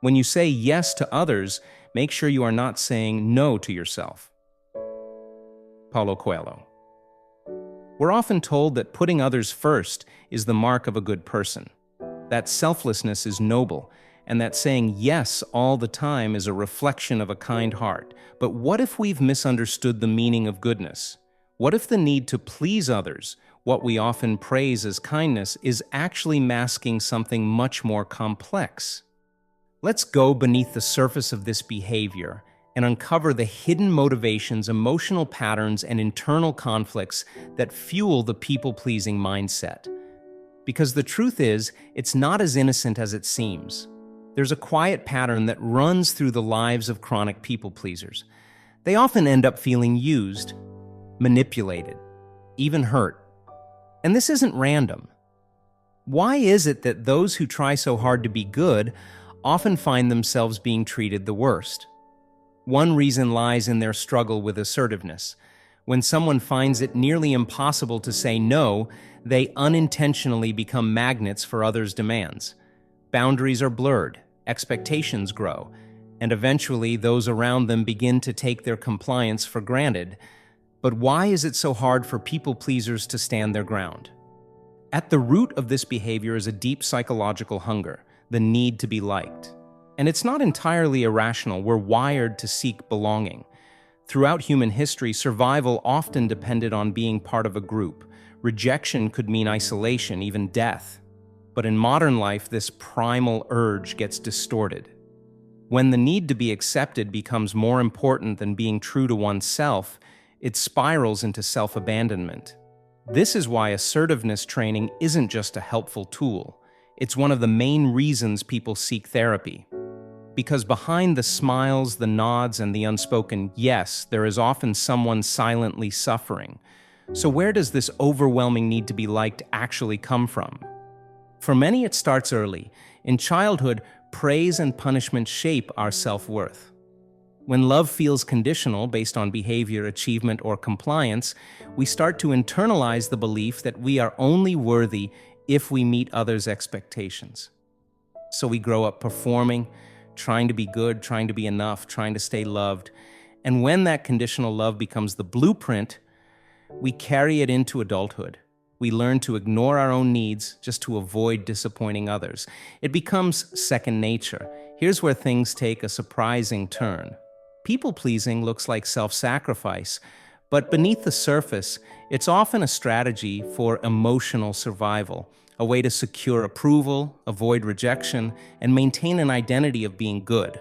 When you say yes to others, make sure you are not saying no to yourself. Paulo Coelho. We're often told that putting others first is the mark of a good person, that selflessness is noble, and that saying yes all the time is a reflection of a kind heart. But what if we've misunderstood the meaning of goodness? What if the need to please others, what we often praise as kindness, is actually masking something much more complex? Let's go beneath the surface of this behavior and uncover the hidden motivations, emotional patterns, and internal conflicts that fuel the people-pleasing mindset. Because the truth is, it's not as innocent as it seems. There's a quiet pattern that runs through the lives of chronic people-pleasers. They often end up feeling used, manipulated, even hurt. And this isn't random. Why is it that those who try so hard to be good often find themselves being treated the worst? One reason lies in their struggle with assertiveness. When someone finds it nearly impossible to say no, they unintentionally become magnets for others' demands. Boundaries are blurred, expectations grow, and eventually those around them begin to take their compliance for granted. But why is it so hard for people-pleasers to stand their ground? At the root of this behavior is a deep psychological hunger, the need to be liked. And it's not entirely irrational. We're wired to seek belonging. Throughout human history, survival often depended on being part of a group. Rejection could mean isolation, even death. But in modern life, this primal urge gets distorted. When the need to be accepted becomes more important than being true to oneself, it spirals into self-abandonment. This is why assertiveness training isn't just a helpful tool. It's one of the main reasons people seek therapy. Because behind the smiles, the nods, and the unspoken yes, there is often someone silently suffering. So where does this overwhelming need to be liked actually come from? For many, it starts early. In childhood, praise and punishment shape our self-worth. When love feels conditional based on behavior, achievement, or compliance, we start to internalize the belief that we are only worthy if we meet others' expectations. So we grow up performing, trying to be good, trying to be enough, trying to stay loved. And when that conditional love becomes the blueprint, we carry it into adulthood. We learn to ignore our own needs just to avoid disappointing others. It becomes second nature. Here's where things take a surprising turn. People-pleasing looks like self-sacrifice, but beneath the surface, it's often a strategy for emotional survival, a way to secure approval, avoid rejection, and maintain an identity of being good.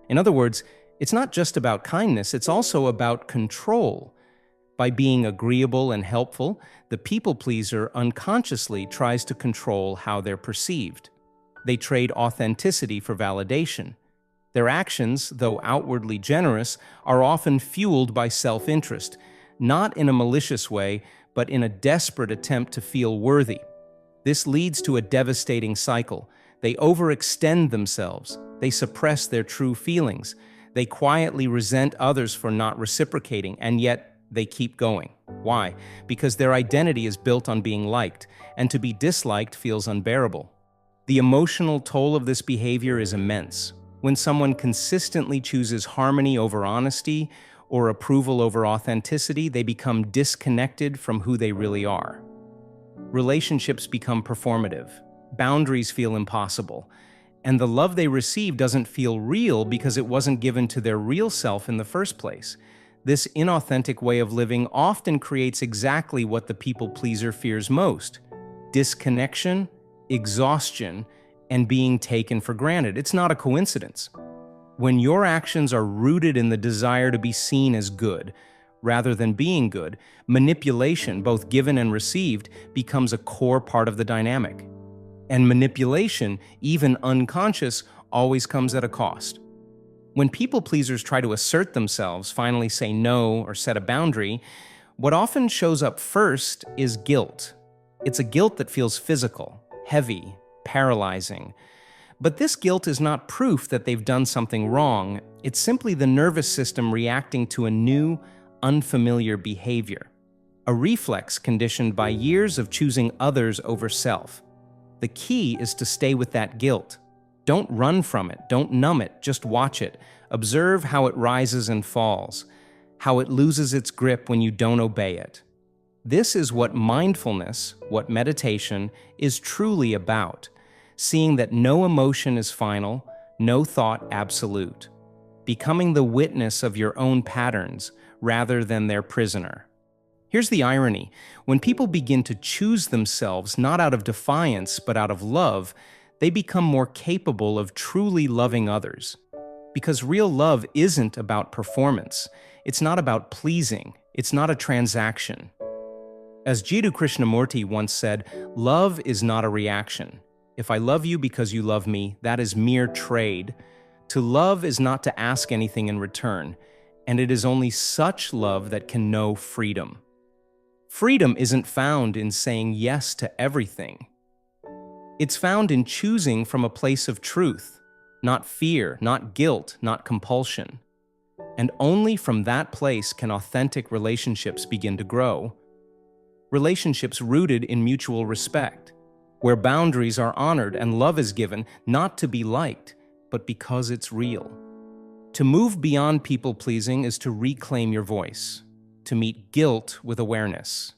In other words, it's not just about kindness, it's also about control. By being agreeable and helpful, the people-pleaser unconsciously tries to control how they're perceived. They trade authenticity for validation. Their actions, though outwardly generous, are often fueled by self-interest, not in a malicious way, but in a desperate attempt to feel worthy. This leads to a devastating cycle. They overextend themselves. They suppress their true feelings. They quietly resent others for not reciprocating, and yet they keep going. Why? Because their identity is built on being liked, and to be disliked feels unbearable. The emotional toll of this behavior is immense. When someone consistently chooses harmony over honesty or approval over authenticity, they become disconnected from who they really are. Relationships become performative, boundaries feel impossible, and the love they receive doesn't feel real because it wasn't given to their real self in the first place. This inauthentic way of living often creates exactly what the people-pleaser fears most: disconnection, exhaustion, and being taken for granted. It's not a coincidence. When your actions are rooted in the desire to be seen as good, rather than being good, manipulation, both given and received, becomes a core part of the dynamic. And manipulation, even unconscious, always comes at a cost. When people-pleasers try to assert themselves, finally say no, or set a boundary, what often shows up first is guilt. It's a guilt that feels physical, heavy, paralyzing. But this guilt is not proof that they've done something wrong. It's simply the nervous system reacting to a new, unfamiliar behavior, a reflex conditioned by years of choosing others over self. The key is to stay with that guilt, Don't run from it, don't numb it, just watch it. Observe how it rises and falls, how it loses its grip when you don't obey it. This is what mindfulness, what meditation, is truly about. Seeing that no emotion is final, no thought absolute. Becoming the witness of your own patterns rather than their prisoner. Here's the irony. When people begin to choose themselves not out of defiance but out of love, they become more capable of truly loving others. Because real love isn't about performance. It's not about pleasing. It's not a transaction. As Jiddu Krishnamurti once said, love is not a reaction. If I love you because you love me, that is mere trade. To love is not to ask anything in return, and it is only such love that can know freedom. Freedom isn't found in saying yes to everything. It's found in choosing from a place of truth, not fear, not guilt, not compulsion. And only from that place can authentic relationships begin to grow. Relationships rooted in mutual respect, where boundaries are honored and love is given not to be liked, but because it's real. To move beyond people-pleasing is to reclaim your voice, to meet guilt with awareness,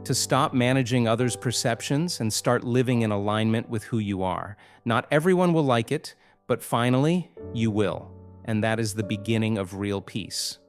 to stop managing others' perceptions and start living in alignment with who you are. Not everyone will like it, but finally, you will, and that is the beginning of real peace.